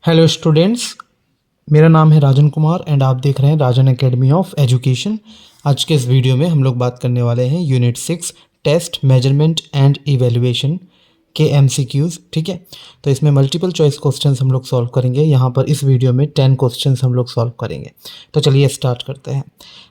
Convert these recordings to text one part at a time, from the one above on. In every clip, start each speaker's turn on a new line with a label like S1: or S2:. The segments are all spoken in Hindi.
S1: हेलो स्टूडेंट्स, मेरा नाम है राजन कुमार एंड आप देख रहे हैं राजन एकेडमी ऑफ एजुकेशन। आज के इस वीडियो में हम लोग बात करने वाले हैं unit 6 test measurement and evaluation के एमसीक्यूज़। ठीक है, तो इसमें मल्टीपल चॉइस क्वेश्चंस हम लोग सॉल्व करेंगे। यहाँ पर इस वीडियो में 10 क्वेश्चंस हम लोग सॉल्व करेंगे। तो चलिए स्टार्ट करते हैं।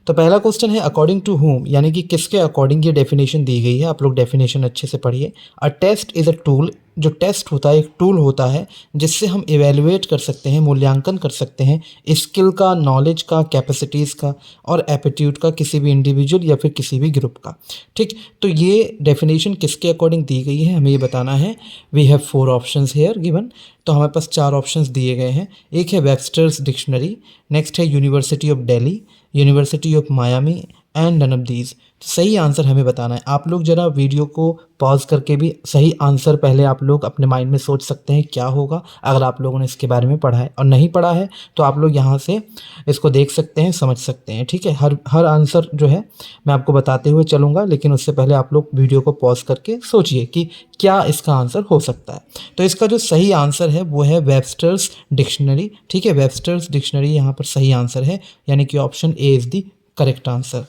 S1: तो पहला क्वेश्चन है अकॉर्डिंग टू whom, यानी कि किसके अकॉर्डिंग ये डेफिनेशन दी गई है। आप लोग डेफिनेशन अच्छे से पढ़िए। A test is a tool, जो टेस्ट होता है एक टूल होता है जिससे हम इवेलुएट कर सकते हैं, मूल्यांकन कर सकते हैं स्किल का, नॉलेज का, कैपेसिटीज़ का और एप्टीट्यूड का किसी भी इंडिविजुअल या फिर किसी भी ग्रुप का। ठीक, तो ये डेफिनेशन किसके अकॉर्डिंग दी गई है हमें ये बताना है। We have 4 options here given. तो हमारे पास 4 ऑप्शंस दिए गए हैं। एक है वेबस्टर्स डिक्शनरी, नेक्स्ट है university of Delhi, university of Miami and none of these. सही आंसर हमें बताना है। आप लोग ज़रा वीडियो को पॉज करके भी सही आंसर पहले आप लोग अपने माइंड में सोच सकते हैं क्या होगा अगर आप लोगों ने इसके बारे में पढ़ा है, और नहीं पढ़ा है तो आप लोग यहाँ से इसको देख सकते हैं, समझ सकते हैं। ठीक है, हर आंसर जो है मैं आपको बताते हुए चलूँगा, लेकिन उससे पहले आप लोग वीडियो को पॉज करके सोचिए कि क्या इसका आंसर हो सकता है। तो इसका जो सही आंसर है वो है वेबस्टर्स डिक्शनरी। ठीक है, वेबस्टर्स डिक्शनरी यहाँ पर सही आंसर है, यानी कि option A is the correct answer.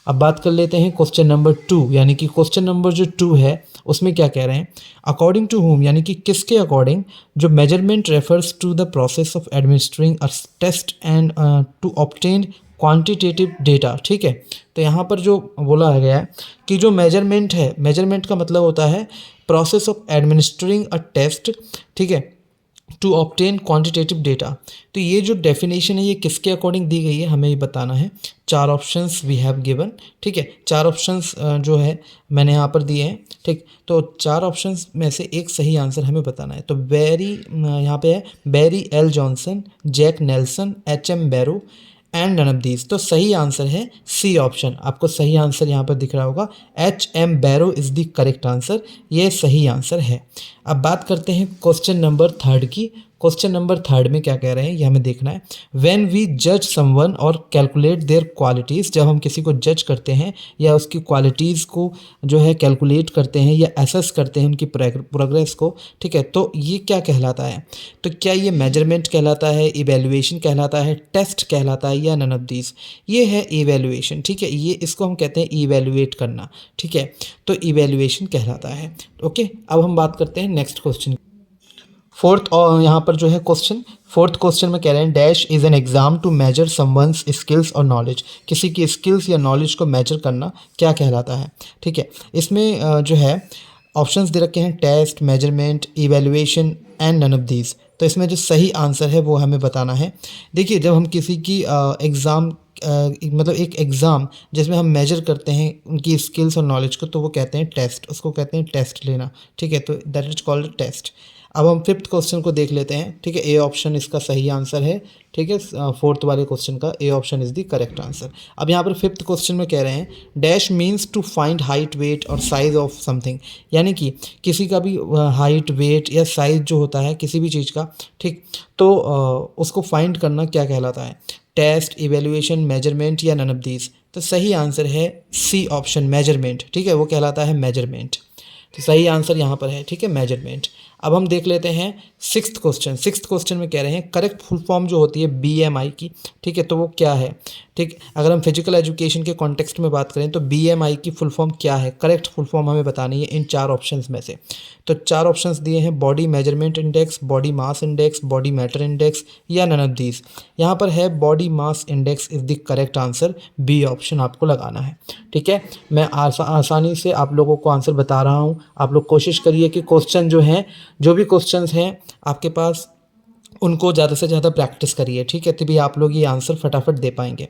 S1: अब बात कर लेते हैं क्वेश्चन नंबर 2, यानी कि क्वेश्चन नंबर जो 2 है उसमें क्या कह रहे हैं। अकॉर्डिंग टू whom, यानी कि किसके अकॉर्डिंग जो measurement refers to the process of administering a test and to obtain quantitative data. ठीक है, तो यहाँ पर जो बोला गया है कि जो मेजरमेंट है, मेजरमेंट का मतलब होता है process of administering a test, ठीक है, टू ऑब्टेन क्वांटिटेटिव डेटा। तो ये जो डेफिनेशन है ये किसके अकॉर्डिंग दी गई है हमें ये बताना है। 4 ऑप्शंस वी हैव गिवन। ठीक है, 4 ऑप्शंस जो है मैंने यहाँ पर दिए हैं। ठीक, तो 4 ऑप्शंस में से एक सही आंसर हमें बताना है। तो यहाँ पे है Barry L Johnson, Jack Nelson, HM. Barrow and none of these. तो सही आंसर है सी ऑप्शन। आपको सही आंसर यहाँ पर दिख रहा होगा, H M. Barrow is the correct answer. ये सही आंसर है। अब बात करते हैं क्वेश्चन नंबर 3 की। क्वेश्चन नंबर 3 में क्या कह रहे हैं ये हमें देखना है। व्हेन वी जज समवन और कैलकुलेट देयर क्वालिटीज़, जब हम किसी को जज करते हैं या उसकी क्वालिटीज़ को जो है कैलकुलेट करते हैं या एसेस करते हैं उनकी प्रोग्रेस को, ठीक है, तो ये क्या कहलाता है। तो क्या ये मेजरमेंट कहलाता है, इवेल्युएशन कहलाता है, टेस्ट कहलाता है या नन ऑफ दीज। ये है इवेल्युएशन। ठीक है, ये इसको हम कहते हैं इवेल्युएट करना। ठीक है, तो इवेल्युएशन कहलाता है। ओके, अब हम बात करते हैं नेक्स्ट क्वेश्चन। फोर्थ, और यहाँ पर जो है क्वेश्चन, फोर्थ क्वेश्चन में कह रहे हैं dash is an exam to measure someone's skills और नॉलेज। किसी की स्किल्स या नॉलेज को मेजर करना क्या कहलाता है। ठीक है, इसमें जो है ऑप्शंस दे रखे हैं test, measurement, evaluation and none of these. तो इसमें जो सही आंसर है वो हमें बताना है। देखिए, जब हम किसी की एग्ज़ाम मतलब एक एग्ज़ाम जिसमें हम मेजर करते हैं उनकी स्किल्स और नॉलेज को, तो वो कहते हैं टेस्ट, उसको कहते हैं टेस्ट लेना। ठीक है, तो दैट इज कॉल्ड टेस्ट। अब हम फिफ्थ क्वेश्चन को देख लेते हैं। ठीक है, ए ऑप्शन इसका सही आंसर है। ठीक है, फोर्थ वाले क्वेश्चन का A option is the correct answer. अब यहाँ पर फिफ्थ क्वेश्चन में कह रहे हैं dash means to find height, weight और साइज ऑफ समथिंग, यानी कि किसी का भी हाइट, वेट या साइज जो होता है किसी भी चीज़ का, ठीक, तो उसको फाइंड करना क्या कहलाता है। टेस्ट, इवेल्युएशन, मेजरमेंट या नन ऑफ दीज। तो सही आंसर है सी ऑप्शन, मेजरमेंट। ठीक है, वो कहलाता है मेजरमेंट। तो सही आंसर यहाँ पर है। ठीक है, मेजरमेंट। अब हम देख लेते हैं सिक्स्थ क्वेश्चन। सिक्स्थ क्वेश्चन में कह रहे हैं करेक्ट फुल फॉर्म जो होती है बीएमआई की, ठीक है, तो वो क्या है। ठीक, अगर हम फिजिकल एजुकेशन के कॉन्टेक्स्ट में बात करें तो बीएमआई की फुल फॉर्म क्या है, करेक्ट फुल फॉर्म हमें बतानी है इन 4 ऑप्शंस में से। तो 4 ऑप्शंस दिए हैं body measurement index, body mass index, body matter index या नन ऑफ दीज। यहाँ पर है body mass index is the correct answer. B option आपको लगाना है। ठीक है, मैं आसानी से आप लोगों को आंसर बता रहा हूँ। आप लोग कोशिश करिए कि क्वेश्चन जो हैं, जो भी क्वेश्चंस हैं आपके पास, उनको ज़्यादा से ज़्यादा प्रैक्टिस करिए। ठीक है, तभी आप लोग ये आंसर फटाफट दे पाएंगे।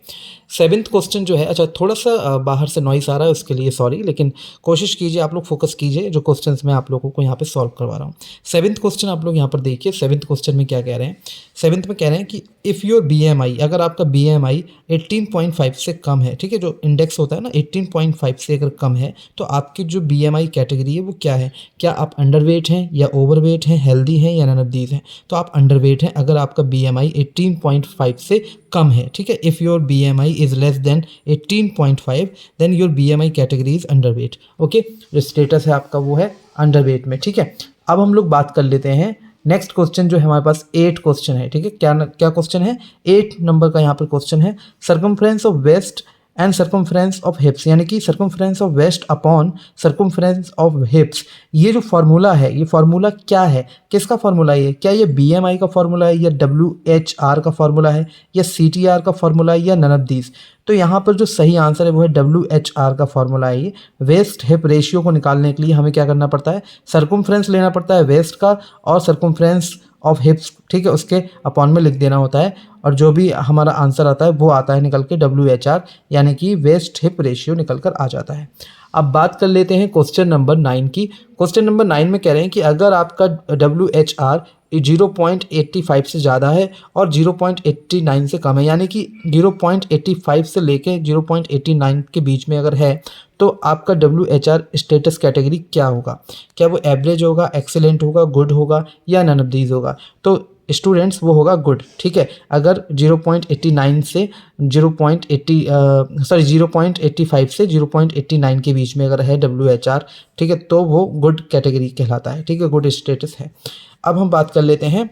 S1: 7th क्वेश्चन जो है, अच्छा थोड़ा सा बाहर से नॉइस आ रहा है उसके लिए सॉरी, लेकिन कोशिश कीजिए आप लोग फोकस कीजिए जो क्वेश्चंस मैं आप लोगों को यहाँ पे सॉल्व करवा रहा हूँ। 7th क्वेश्चन आप लोग यहाँ पर देखिए। 7th क्वेश्चन में क्या कह रहे हैं। 7th में कह रहे हैं कि इफ़ योर BMI, अगर आपका BMI 18.5 से कम है, ठीक है, जो इंडेक्स होता है ना 18.5 से अगर कम है, तो आपकी जो BMI कैटेगरी है वो क्या है। क्या आप अंडरवेट हैं या ओवरवेट हैं, हेल्दी हैं या नन ऑफ दीज हैं। तो आप अंडरवेट हैं अगर आपका BMI 18.5 से कम है। ठीक है, if your BMI is less than 18.5 then your BMI category is underweight. Okay, जो स्टेटस है आपका वो है अंडरवेट में। ठीक है, अब हम लोग बात कर लेते हैं नेक्स्ट क्वेश्चन जो है हमारे पास 8 क्वेश्चन है, ठीक है। क्या क्या क्वेश्चन है? 8 नंबर का यहाँ पर क्वेश्चन है। Circumference of waist and circumference of hips, यानी कि circumference of waist upon circumference of hips, ये जो फार्मूला है, ये फार्मूला क्या है? किसका फार्मूला है? क्या ये BMI का फार्मूला है, या WHR का फार्मूला है, या CTR का फार्मूला है, या नन ऑफ दीज? तो यहाँ पर जो सही आंसर है वो है WHR का फार्मूला है। ये वेस्ट हिप रेशियो को निकालने के लिए हमें क्या करना पड़ता है? सर्कमफ्रेंस लेना पड़ता है वेस्ट का और सर्कमफ्रेंस ऑफ हिप्स, ठीक है, उसके अपॉन में लिख देना होता है, और जो भी हमारा आंसर आता है वो आता है निकल के WHR, यानी कि वेस्ट हिप रेशियो निकल कर आ जाता है। अब बात कर लेते हैं क्वेश्चन नंबर 9 की। क्वेश्चन नंबर 9 में कह रहे हैं कि अगर आपका WHR 0.85 से ज़्यादा है और 0.89 से कम है, यानी कि 0.85 से लेके 0.89 के बीच में अगर है, तो आपका WHR स्टेटस कैटेगरी क्या होगा? क्या वो एवरेज होगा, एक्सेलेंट होगा, गुड होगा, या नन ऑफ दीज होगा? तो स्टूडेंट्स वो होगा गुड, ठीक है। अगर 0.89 से 0.85 से 0.89 के बीच में अगर है WHR, ठीक है, तो वो गुड कैटेगरी कहलाता है, ठीक है, गुड स्टेटस है। अब हम बात कर लेते हैं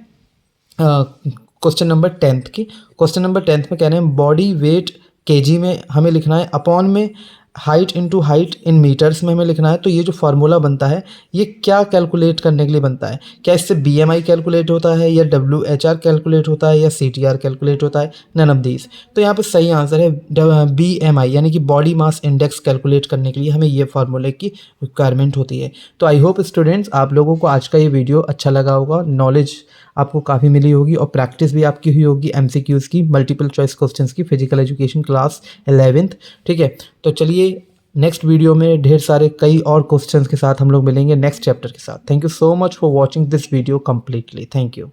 S1: क्वेश्चन नंबर 10 की। क्वेश्चन नंबर 10 में कह रहे हैं बॉडी वेट केजी में हमें लिखना है, अपॉन में height into height in metres में हमें लिखना है। तो ये जो फार्मूला बनता है ये क्या कैलकुलेट करने के लिए बनता है? क्या इससे BMI कैलकुलेट होता है, या WHR कैलकुलेट होता है, या CTR कैलकुलेट होता है? None of these. तो यहाँ पे सही आंसर है BMI, यानी कि बॉडी मास इंडेक्स कैलकुलेट करने के लिए हमें ये फार्मूले की रिक्वायरमेंट होती है। तो आई होप स्टूडेंट्स आप लोगों को आज का ये वीडियो अच्छा लगा होगा, नॉलेज आपको काफ़ी मिली होगी और प्रैक्टिस भी आपकी हुई होगी MCQs की, मल्टीपल चॉइस क्वेश्चंस की, फिजिकल एजुकेशन क्लास 11th, ठीक है। तो चलिए नेक्स्ट वीडियो में ढेर सारे कई और क्वेश्चंस के साथ हम लोग मिलेंगे नेक्स्ट चैप्टर के साथ। Thank you so much for watching this video completely. Thank you.